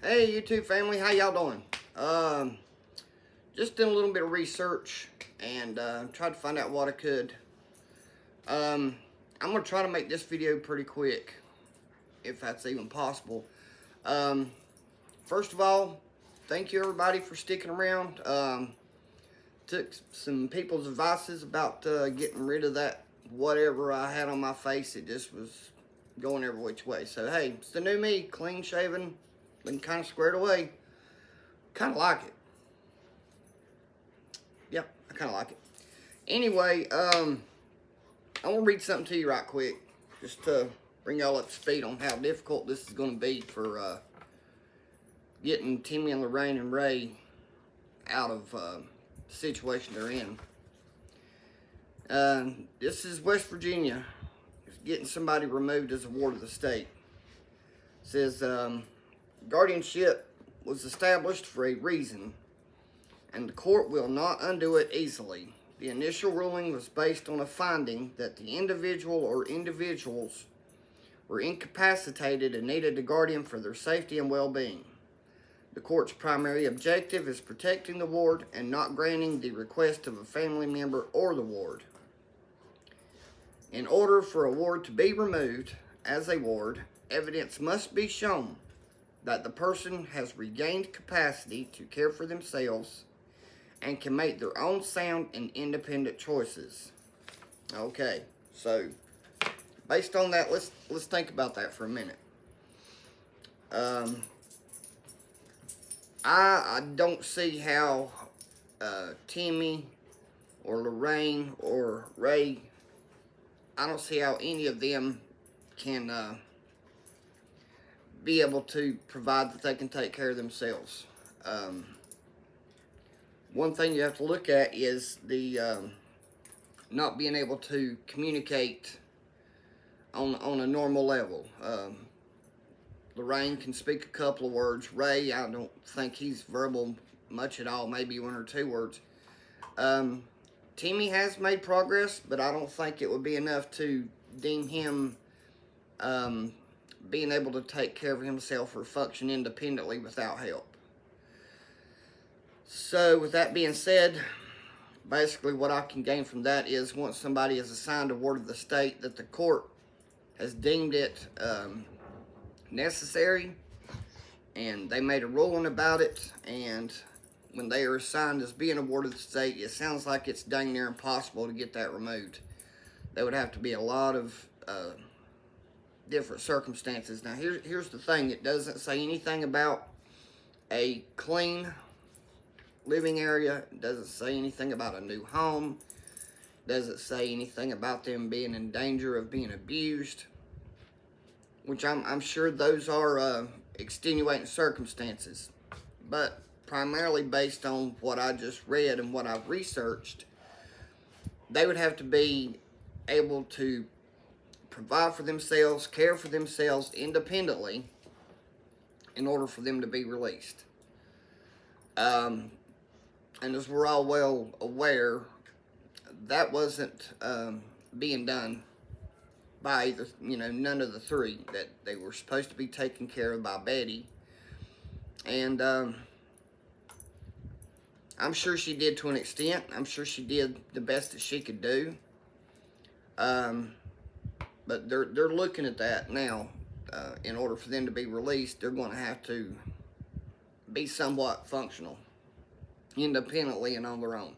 Hey YouTube family, how y'all doing? Just did a little bit of research and tried to find out what I could. I'm gonna try to make this video pretty quick, if that's even possible. First of all, thank you everybody for sticking around. Took some people's advices about getting rid of that whatever I had on my face. It just was going every which way. So hey, it's the new me, clean shaven, been kind of squared away. Kind of like it. Yep, I kind of like it. Anyway, I want to read something to you right quick, just to bring y'all up to speed on how difficult this is going to be for getting Timmy and Lorraine and Ray out of the situation they're in. This is West Virginia. It's getting somebody removed as a ward of the state. It says, guardianship was established for a reason, and the court will not undo it easily. The initial ruling was based on a finding that the individual or individuals were incapacitated and needed a guardian for their safety and well-being. The court's primary objective is protecting the ward and not granting the request of a family member or the ward. In order for a ward to be removed as a ward, evidence must be shown that the person has regained capacity to care for themselves and can make their own sound and independent choices. Okay, so based on that, let's think about that for a minute. I don't see how Timmy or Lorraine or Ray, I don't see how any of them can be able to provide that they can take care of themselves. One thing you have to look at is the not being able to communicate on a normal level. Lorraine can speak a couple of words. Ray, I don't think he's verbal much at all, maybe one or two words. Timmy has made progress, but I don't think it would be enough to deem him being able to take care of himself or function independently without help. So with that being said, basically what I can gain from that is once somebody is assigned a ward of the state that the court has deemed it necessary and they made a ruling about it, and when they are assigned as being a ward of the state, it sounds like it's dang near impossible to get that removed. There would have to be a lot of different circumstances. Now here's the thing, it doesn't say anything about a clean living area. It doesn't say anything about a new home. It doesn't say anything about them being in danger of being abused, which I'm sure those are extenuating circumstances, but primarily based on what I just read and what I've researched, they would have to be able to provide for themselves, care for themselves independently in order for them to be released. And as we're all well aware, that wasn't being done by either, none of the three. That they were supposed to be taken care of by Betty, and I'm sure she did to an extent. I'm sure she did the best that she could do. But they're looking at that now. In order for them to be released, they're going to have to be somewhat functional, independently and on their own.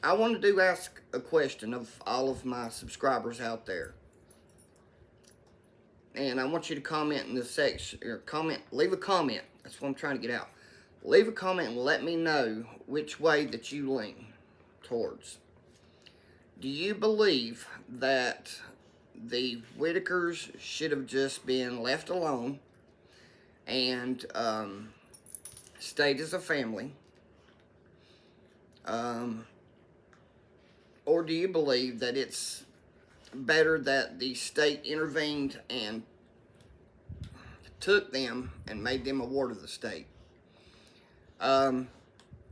I wanted to ask a question of all of my subscribers out there, and I want you to comment in this section, or leave a comment. That's what I'm trying to get out. Leave a comment and let me know which way that you lean towards. Do you believe that the Whittakers should have just been left alone and stayed as a family? Or do you believe that it's better that the state intervened and took them and made them a ward of the state?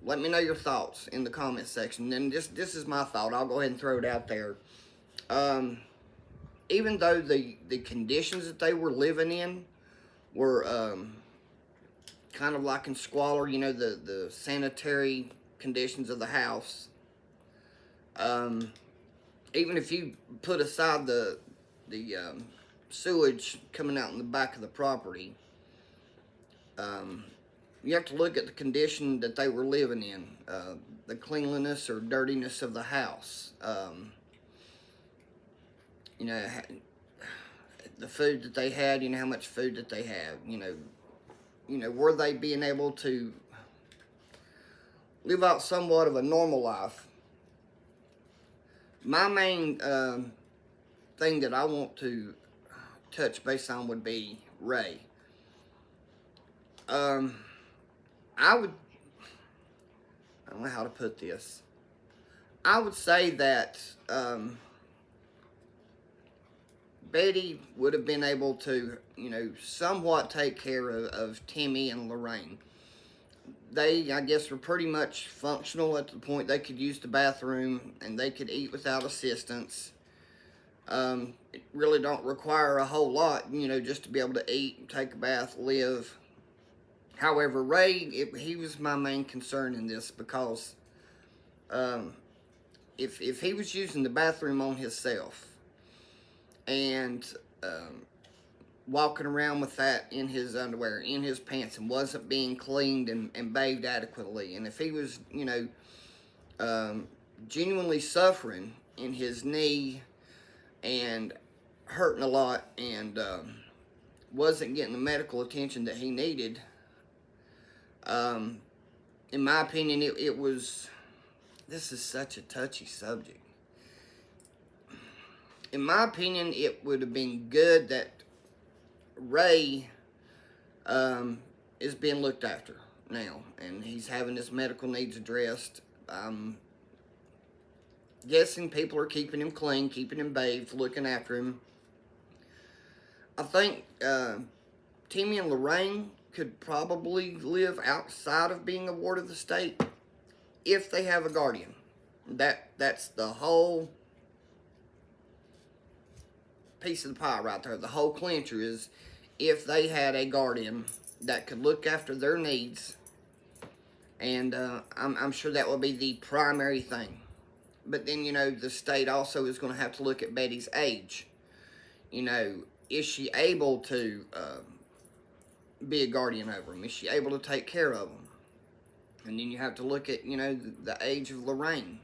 Let me know your thoughts in the comment section. And this is my thought. I'll go ahead and throw it out there. Even though the conditions that they were living in were kind of like in squalor, you know, the sanitary conditions of the house. Even if you put aside the sewage coming out in the back of the property, you have to look at the condition that they were living in, the cleanliness or dirtiness of the house. You know, the food that they had, you know, how much food that they have, you know, were they being able to live out somewhat of a normal life? My main thing that I want to touch base on would be Ray. I don't know how to put this. I would say that Betty would have been able to, you know, somewhat take care of Timmy and Lorraine. They, I guess, were pretty much functional at the point they could use the bathroom and they could eat without assistance. It really don't require a whole lot, you know, just to be able to eat, take a bath, live. However, Ray, he was my main concern in this because if he was using the bathroom on himself and walking around with that in his underwear, in his pants, and wasn't being cleaned and bathed adequately, and if he was, you know, genuinely suffering in his knee and hurting a lot and wasn't getting the medical attention that he needed, in my opinion, it was, this is such a touchy subject. In my opinion, it would have been good that Ray is being looked after now, and he's having his medical needs addressed. I'm guessing people are keeping him clean, keeping him bathed, looking after him. I think Timmy and Lorraine could probably live outside of being a ward of the state if they have a guardian. That's the whole piece of the pie right there. The whole clincher is if they had a guardian that could look after their needs, and I'm sure that would be the primary thing. But then, you know, the state also is going to have to look at Betty's age. You know, is she able to be a guardian over them? Is she able to take care of them? And then you have to look at, you know, the age of Lorraine.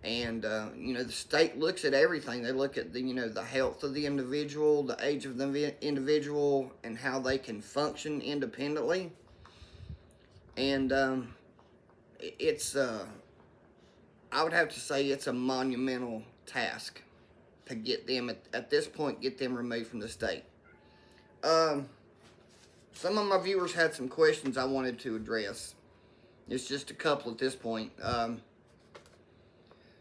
And, you know, the state looks at everything. They look at the, you know, the health of the individual, the age of the individual, and how they can function independently. And it's, I would have to say it's a monumental task to get them, at this point, get them removed from the state. Some of my viewers had some questions I wanted to address. It's just a couple at this point.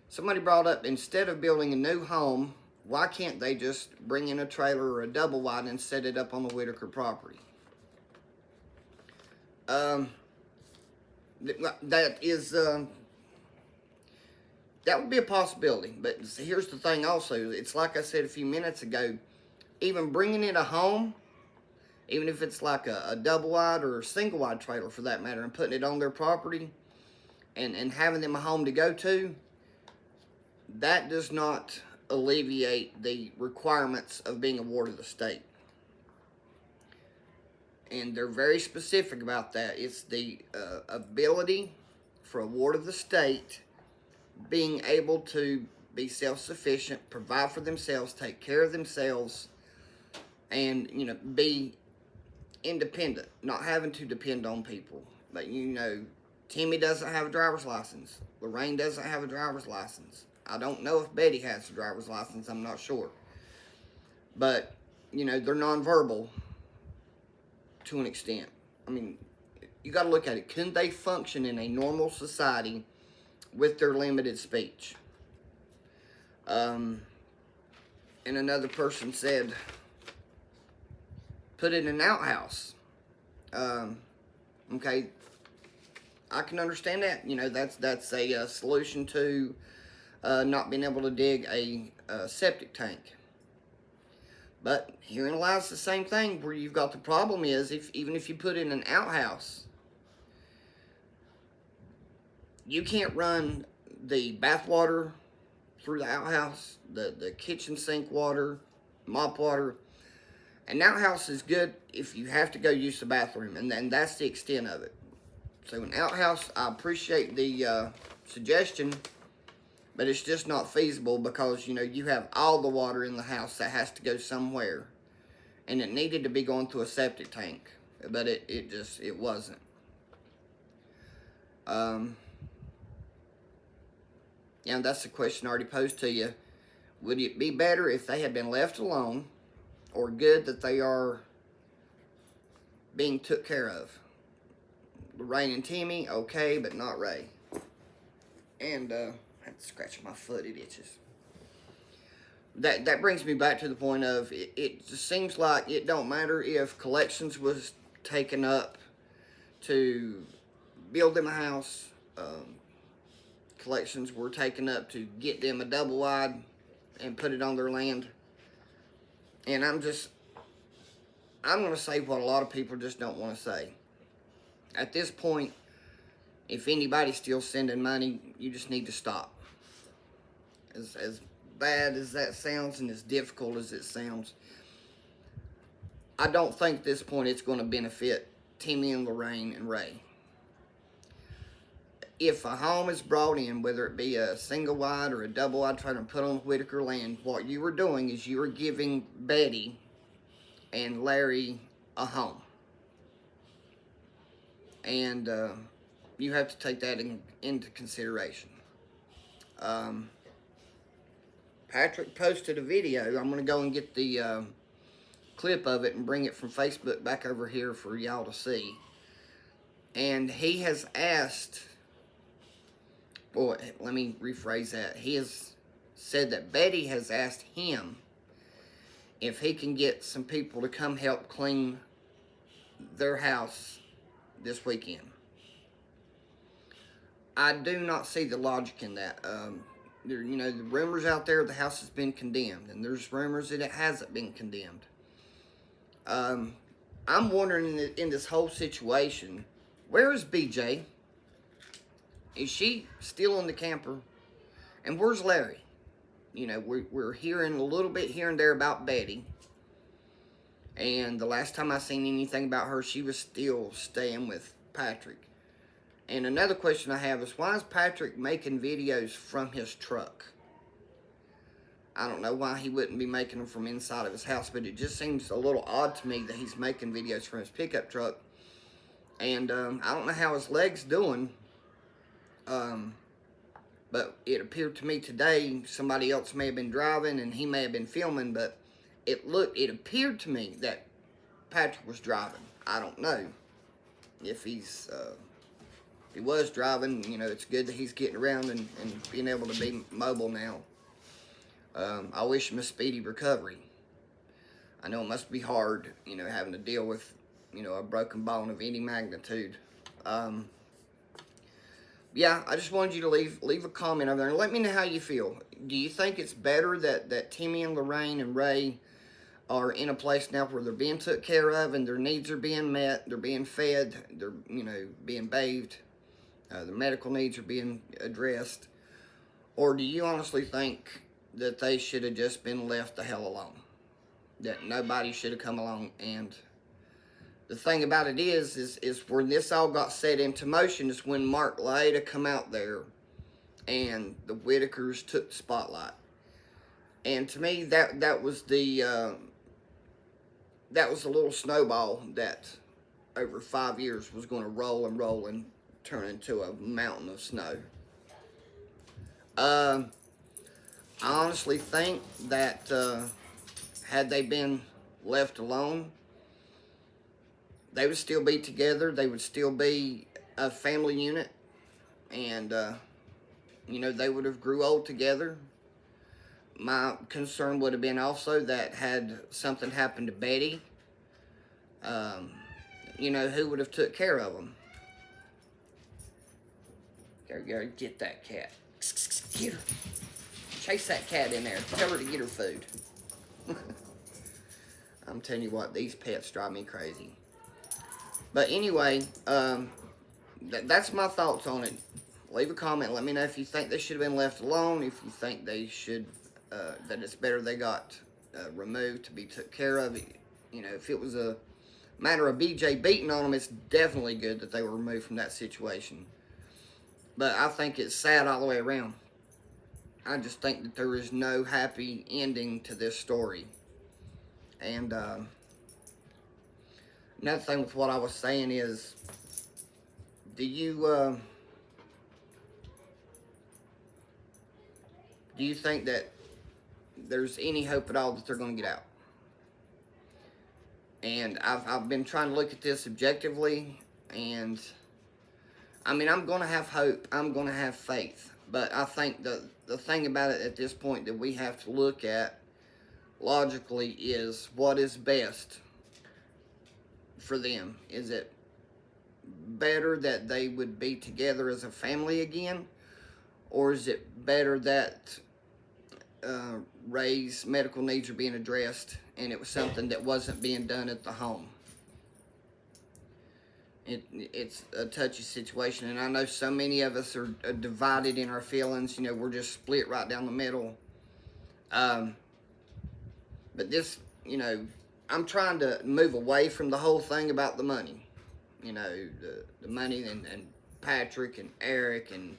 Somebody brought up, instead of building a new home, why can't they just bring in a trailer or a double wide and set it up on the Whittaker property? That is, that would be a possibility. But here's the thing also. It's like I said a few minutes ago, even bringing in a home, even if it's like a double wide or a single wide trailer for that matter, and putting it on their property and having them a home to go to, that does not alleviate the requirements of being a ward of the state. And they're very specific about that. It's the ability for a ward of the state being able to be self-sufficient, provide for themselves, take care of themselves, and, you know, be independent, not having to depend on people. But, you know, Timmy doesn't have a driver's license. Lorraine doesn't have a driver's license. I don't know if Betty has a driver's license. I'm not sure. But, you know, they're nonverbal to an extent. I mean, you got to look at it. Couldn't they function in a normal society with their limited speech? And another person said, put it in an outhouse. Okay, I can understand that. You know, that's a solution to not being able to dig a septic tank. But herein lies the same thing, where you've got the problem is, even if you put in an outhouse, you can't run the bath water through the outhouse, the kitchen sink water, mop water. An outhouse is good if you have to go use the bathroom, and then that's the extent of it. So an outhouse, I appreciate the suggestion, but it's just not feasible because, you know, you have all the water in the house that has to go somewhere. And it needed to be going through a septic tank, but it wasn't. Yeah, that's the question I already posed to you. Would it be better if they had been left alone, or good that they are being took care of? Lorraine and Timmy, okay, but not Ray. And I had to scratch my foot, it itches. That brings me back to the point of, it just seems like it don't matter if collections was taken up to build them a house, collections were taken up to get them a double wide and put it on their land. And I'm going to say what a lot of people just don't want to say. At this point, if anybody's still sending money, you just need to stop. As bad as that sounds and as difficult as it sounds, I don't think at this point it's going to benefit Timmy and Lorraine and Ray. If a home is brought in, whether it be a single wide or a double wide trying to put on Whittaker land, what you were doing is you were giving Betty and Larry a home. And you have to take that into consideration. Patrick posted a video. I'm going to go and get the clip of it and bring it from Facebook back over here for y'all to see. And he has asked, well, let me rephrase that. He has said that Betty has asked him if he can get some people to come help clean their house this weekend. I do not see the logic in that. There, you know, the rumors out there, the house has been condemned, and there's rumors that it hasn't been condemned. I'm wondering in this whole situation, where is BJ? Is she still in the camper? And where's Larry? You know, we're hearing a little bit here and there about Betty. And the last time I seen anything about her, she was still staying with Patrick. And another question I have is, why is Patrick making videos from his truck? I don't know why he wouldn't be making them from inside of his house, but it just seems a little odd to me that he's making videos from his pickup truck. And I don't know how his leg's doing, but it appeared to me today somebody else may have been driving and he may have been filming, but it appeared to me that Patrick was driving. I don't know if he's... he was driving. You know, it's good that he's getting around and being able to be mobile now. I wish him a speedy recovery. I know it must be hard, you know, having to deal with, you know, a broken bone of any magnitude. Yeah, I just wanted you to leave a comment over there and let me know how you feel. Do you think it's better that Timmy and Lorraine and Ray are in a place now where they're being took care of and their needs are being met, they're being fed, they're, you know, being bathed, their medical needs are being addressed? Or do you honestly think that they should have just been left the hell alone? That nobody should have come along? And the thing about it is when this all got set into motion is when Mark Lada come out there and the Whittakers took the spotlight. And to me, that was the little snowball that over 5 years was going to roll and turn into a mountain of snow. I honestly think that had they been left alone, they would still be together. They would still be a family unit. And, you know, they would have grew old together. My concern would have been also that had something happened to Betty, you know, who would have took care of them? Gotta get that cat. Get her. Chase that cat in there. Tell her to get her food. I'm telling you what, these pets drive me crazy. But anyway, that's my thoughts on it. Leave a comment. Let me know if you think they should have been left alone. If you think they should, that it's better they got removed to be took care of. You know, if it was a matter of BJ beating on them, it's definitely good that they were removed from that situation. But I think it's sad all the way around. I just think that there is no happy ending to this story. And another thing with what I was saying is, do you think that there's any hope at all that they're going to get out? And I've been trying to look at this objectively, and I mean, I'm going to have hope. I'm going to have faith. But I think the thing about it at this point that we have to look at logically is what is best for them. Is it better that they would be together as a family again? Or is it better that Ray's medical needs are being addressed and it was something that wasn't being done at the home? It's a touchy situation, and I know so many of us are divided in our feelings. You know, we're just split right down the middle. But this, you know, I'm trying to move away from the whole thing about the money. You know, the money and Patrick and Eric, and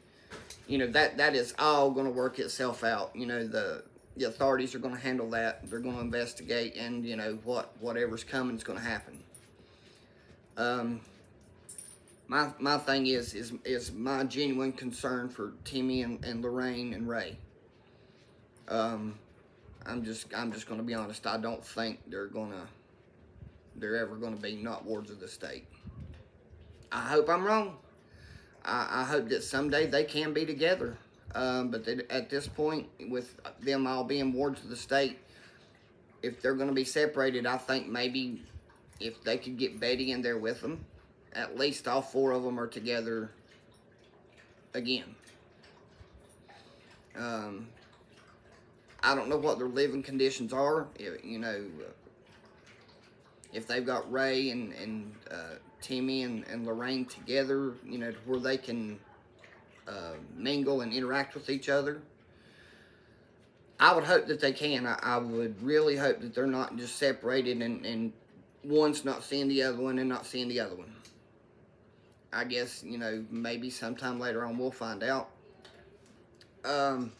you know, that is all going to work itself out. You know, the authorities are going to handle that. They're going to investigate, and you know, whatever's coming is going to happen. My thing is my genuine concern for Timmy and Lorraine and Ray. I'm just going to be honest. I don't think they're ever gonna be not wards of the state. I hope I'm wrong. I hope that someday they can be together. But at this point, with them all being wards of the state, if they're going to be separated, I think maybe if they could get Betty in there with them, at least all four of them are together again. I don't know what their living conditions are. You know, if they've got Ray and Timmy and Lorraine together, you know, where they can mingle and interact with each other. I would hope that they can. I would really hope that they're not just separated and one's not seeing the other one and not seeing the other one. I guess, you know, maybe sometime later on we'll find out. I'm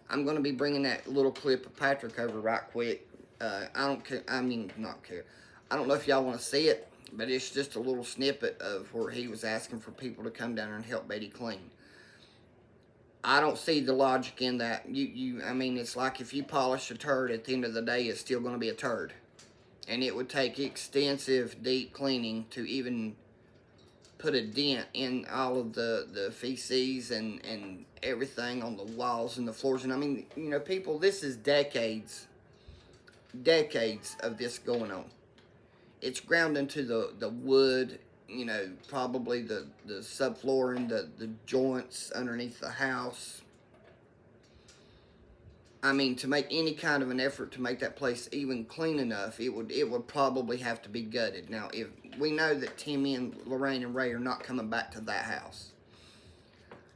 going to be bringing that little clip of Patrick over right quick. I don't care. I mean, not care. I don't know if y'all want to see it, but it's just a little snippet of where he was asking for people to come down there and help Betty clean. I don't see the logic in that. I mean, it's like if you polish a turd, at the end of the day, it's still going to be a turd. And it would take extensive, deep cleaning to even put a dent in all of the feces and everything on the walls and the floors. And I mean, you know, people, this is decades of this going on. It's ground into the wood, you know, probably the subflooring, the joints underneath the house. I mean, to make any kind of an effort to make that place even clean enough, it would probably have to be gutted. Now, if we know that Timmy and Lorraine and Ray are not coming back to that house,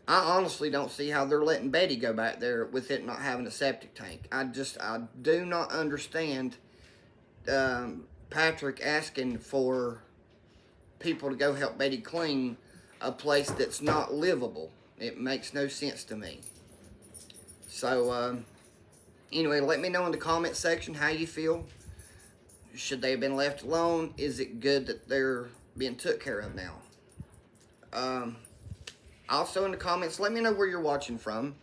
I honestly don't see how they're letting Betty go back there with it not having a septic tank. I do not understand Patrick asking for people to go help Betty clean a place that's not livable. It makes no sense to me. So, anyway, let me know in the comment section how you feel. Should they have been left alone? Is it good that they're being took care of now? Also in the comments, let me know where you're watching from.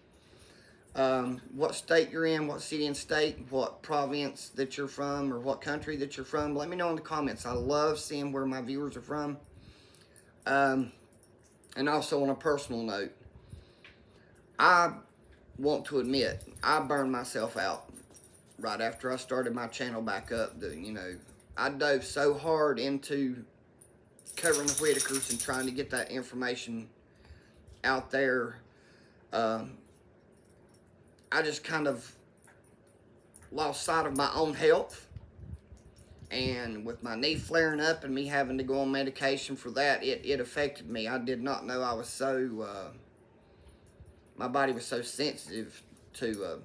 What state you're in, what city and state, what province that you're from, or what country that you're from. Let me know in the comments. I love seeing where my viewers are from. And also on a personal note, I want to admit, I burned myself out right after I started my channel back up. You know, I dove so hard into covering the Whittakers and trying to get that information out there. I just kind of lost sight of my own health, And with my knee flaring up and me having to go on medication for that, it affected me. I did not know I was so, my body was so sensitive to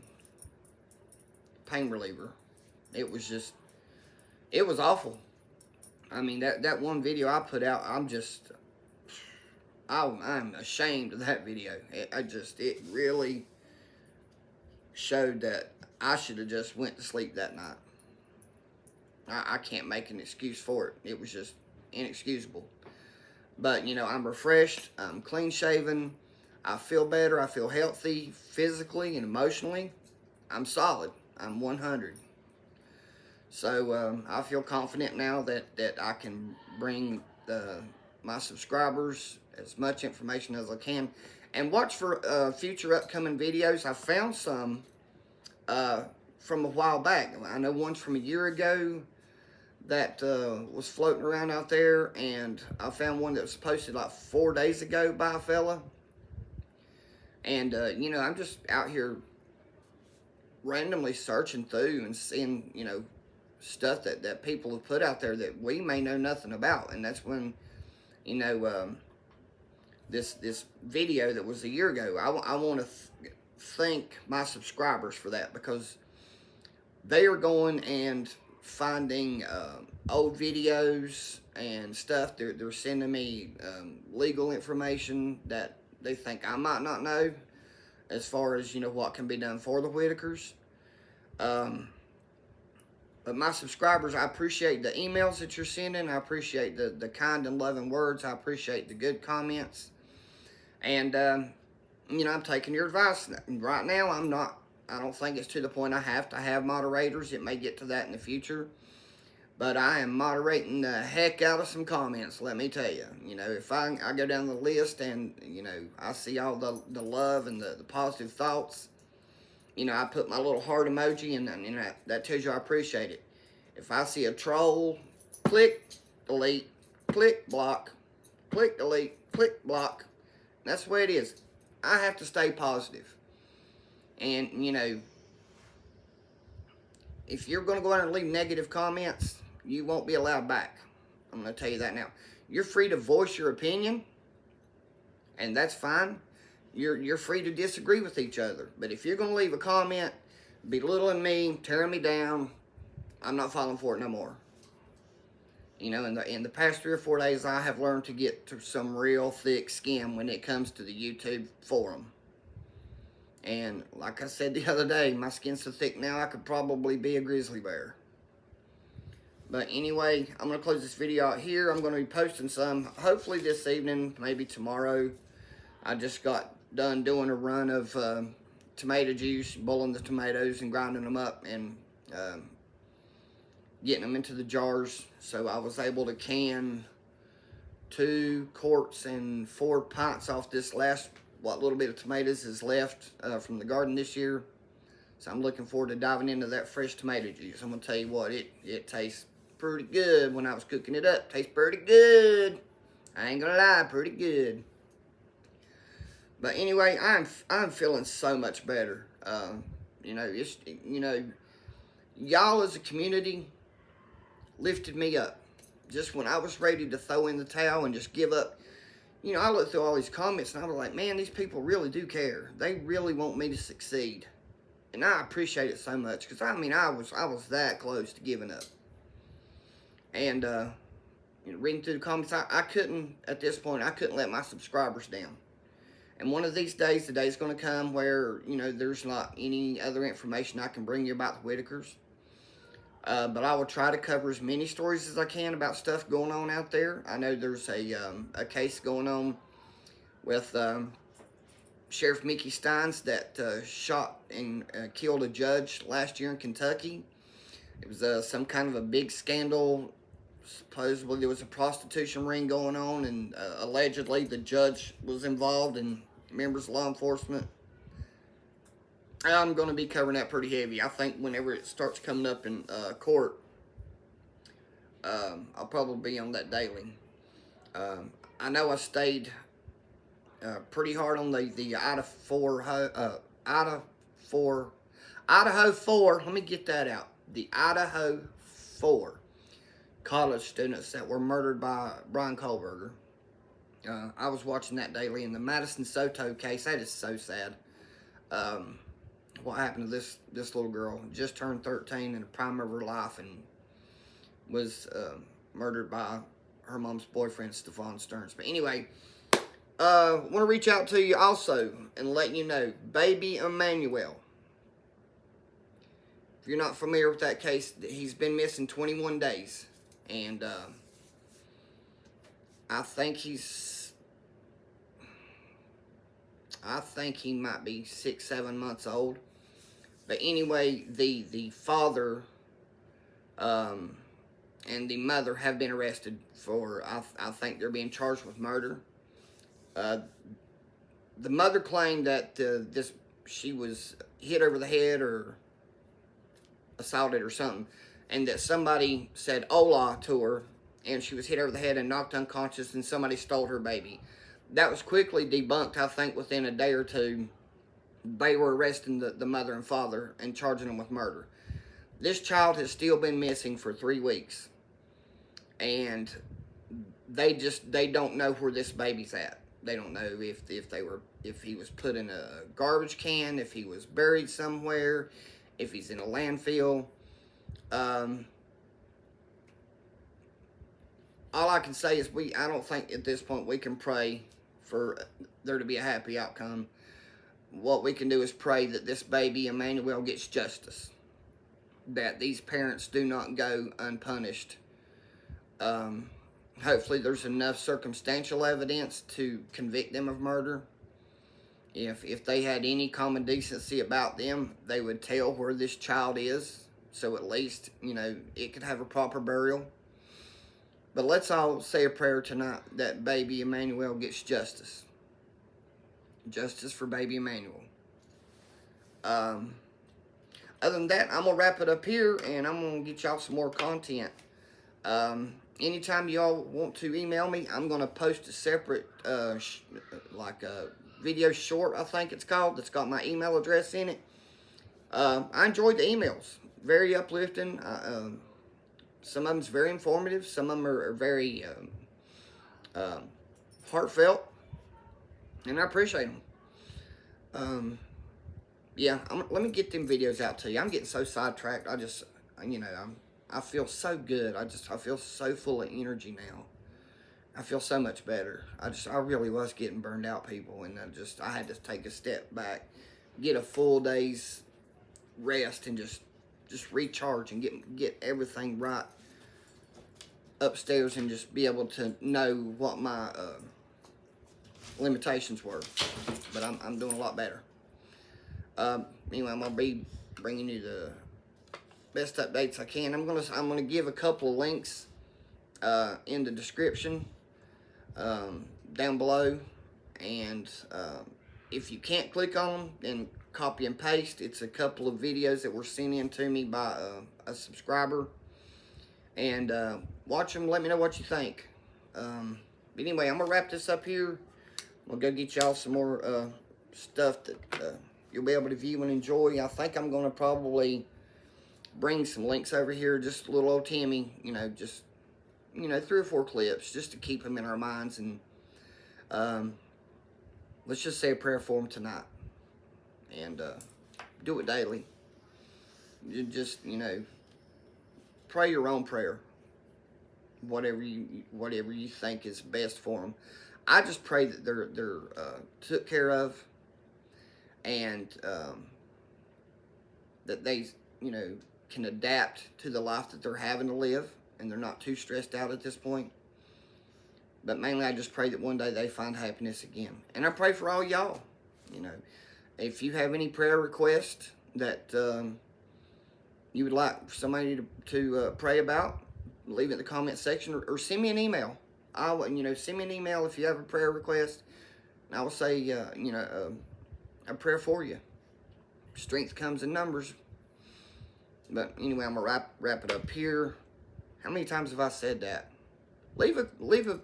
pain reliever. It was just, it was awful. I mean, that one video I put out, I'm ashamed of that video. It really showed that I should have just went to sleep that night. I can't make an excuse for it. It was just inexcusable. But, you know, I'm refreshed. I'm clean shaven. I feel better. I feel healthy physically and emotionally. I'm solid. I'm 100. So I feel confident now that I can bring my subscribers as much information as I can. And watch for future upcoming videos. I found some from a while back. I know one's from a year ago that was floating around out there, and I found one that was posted like 4 days ago by a fella. And you know, I'm just out here randomly searching through and seeing, you know, stuff that people have put out there that we may know nothing about. And that's when, you know, this video that was a year ago, I want to thank my subscribers for that, because they are going and finding old videos and stuff. They're sending me legal information that they think I might not know, as far as, you know, what can be done for the Whittakers. But my subscribers, I appreciate the emails that you're sending. I appreciate the kind and loving words. I appreciate the good comments. And, you know, I'm taking your advice. Right now, I don't think it's to the point I have to have moderators. It may get to that in the future. But I am moderating the heck out of some comments, let me tell you. You know, if I go down the list and, you know, I see all the love and the positive thoughts, you know, I put my little heart emoji, and you know, that tells you I appreciate it. If I see a troll, click, delete, click, block, click, delete, click, block. That's the way it is. I have to stay positive. And, you know, if you're going to go out and leave negative comments, you won't be allowed back. I'm going to tell you that now. You're free to voice your opinion, and that's fine. You're free to disagree with each other. But if you're going to leave a comment belittling me, tearing me down, I'm not falling for it no more. You know, in the past 3 or 4 days, I have learned to get to some real thick skin when it comes to the YouTube forum. And like I said the other day, my skin's so thick now I could probably be a grizzly bear. But anyway, I'm going to close this video out here. I'm going to be posting some, hopefully this evening, maybe tomorrow. I just got done doing a run of tomato juice, boiling the tomatoes and grinding them up and getting them into the jars. So I was able to can 2 quarts and 4 pints off this last, what little bit of tomatoes is left from the garden this year. So I'm looking forward to diving into that fresh tomato juice. I'm going to tell you what, it tastes pretty good when I was cooking it up. Tastes pretty good. I ain't going to lie, pretty good. But anyway, I'm feeling so much better. You know, y'all as a community lifted me up. Just when I was ready to throw in the towel and just give up, you know, I looked through all these comments and I was like, man, these people really do care. They really want me to succeed. And I appreciate it so much, because I mean, I was that close to giving up. And you know, reading through the comments, I couldn't, at this point, I couldn't let my subscribers down. And one of these days, the day's going to come where, you know, there's not any other information I can bring you about the Whittakers. But I will try to cover as many stories as I can about stuff going on out there. I know there's a case going on with Sheriff Mickey Steins that shot and killed a judge last year in Kentucky. It was some kind of a big scandal. Supposedly there was a prostitution ring going on, and allegedly the judge was involved and members of law enforcement. I'm going to be covering that pretty heavy. I think whenever it starts coming up in court, I'll probably be on that daily. I know I stayed pretty hard on the Idaho 4, let me get that out. The Idaho 4 college students that were murdered by Brian Kohlberger. I was watching that daily. In the Madison Soto case, that is so sad. What happened to this little girl? Just turned 13 in the prime of her life and was murdered by her mom's boyfriend, Stephon Stearns. But anyway, want to reach out to you also and let you know, baby Emmanuel. If you're not familiar with that case, he's been missing 21 days. And I think he might be 6-7 months old. But anyway, the father and the mother have been arrested for, I think they're being charged with murder. The mother claimed that she was hit over the head or assaulted or something, and that somebody said "Hola" to her, and she was hit over the head and knocked unconscious, and somebody stole her baby. That was quickly debunked, I think, within a day or two. They were arresting the mother and father and charging them with murder. This child has still been missing for 3 weeks. And they don't know where this baby's at. They don't know if he was put in a garbage can, if he was buried somewhere, if he's in a landfill. All I can say is I don't think at this point we can pray for there to be a happy outcome. What we can do is pray that this baby, Emmanuel, gets justice. That these parents do not go unpunished. Hopefully there's enough circumstantial evidence to convict them of murder. If they had any common decency about them, they would tell where this child is. So at least, it could have a proper burial. But let's all say a prayer tonight that baby Emmanuel gets justice. Justice for baby Emmanuel. Other than that, I'm going to wrap it up here, and I'm going to get y'all some more content. Anytime y'all want to email me, I'm going to post a separate, video short, I think it's called, that's got my email address in it. I enjoyed the emails. Very uplifting. Some of them's very informative. Some of them are very heartfelt. And I appreciate them. Yeah, let me get them videos out to you. I'm getting so sidetracked. I feel so good. I feel so full of energy now. I feel so much better. I really was getting burned out, people, and I had to take a step back, get a full day's rest, and just recharge and get everything right upstairs, and just be able to know what my limitations were. But I'm doing a lot better. Anyway, I'm gonna be bringing you the best updates I can. I'm gonna give a couple of links in the description down below, and if you can't click on them, then copy and paste. It's a couple of videos that were sent in to me by a subscriber, and watch them. Let me know what you think. But anyway, I'm gonna wrap this up here. We'll go get y'all some more stuff that you'll be able to view and enjoy. I think I'm gonna probably bring some links over here, just little old Timmy, just 3 or 4 clips, just to keep them in our minds. And let's just say a prayer for him tonight, and do it daily. You just, pray your own prayer, whatever you think is best for them. I just pray that they're took care of, and that they, can adapt to the life that they're having to live, and they're not too stressed out at this point. But mainly, I just pray that one day they find happiness again. And I pray for all y'all. If you have any prayer requests that you would like somebody to pray about, leave it in the comment section, or send me an email. Send me an email if you have a prayer request, and I will say, a prayer for you. Strength comes in numbers. But anyway, I'm gonna wrap it up here. How many times have I said that? Leave a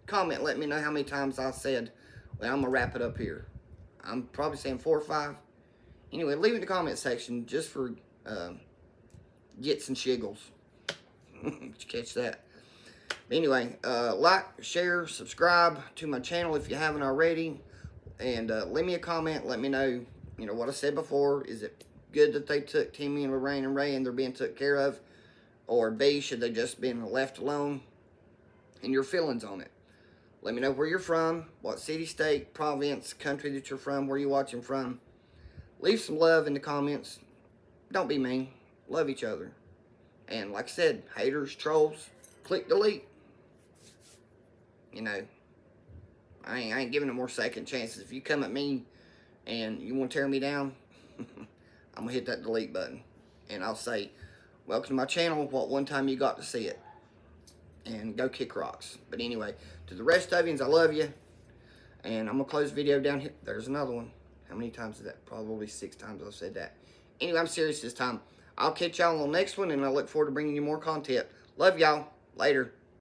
comment. Let me know how many times I said, well, I'm gonna wrap it up here. I'm probably saying 4 or 5. Anyway, leave it in the comment section just for gets and shiggles. Did you catch that? But anyway, like, share, subscribe to my channel if you haven't already. And leave me a comment. Let me know, you know, what I said before. Is it good that they took Timmy and Lorraine and Ray and they're being took care of? Or B, should they just been left alone? And your feelings on it. Let me know where you're from, what city, state, province, country that you're from, where you're watching from. Leave some love in the comments. Don't be mean. Love each other. And like I said, haters, trolls, click delete. You know, I ain't giving them more second chances. If you come at me and you want to tear me down, I'm going to hit that delete button. And I'll say, welcome to my channel. What one time you got to see it. And go kick rocks. But anyway, to the rest of you, I love you. And I'm going to close the video down here. There's another one. How many times is that? Probably 6 times I've said that. Anyway, I'm serious this time. I'll catch y'all on the next one, and I look forward to bringing you more content. Love y'all. Later.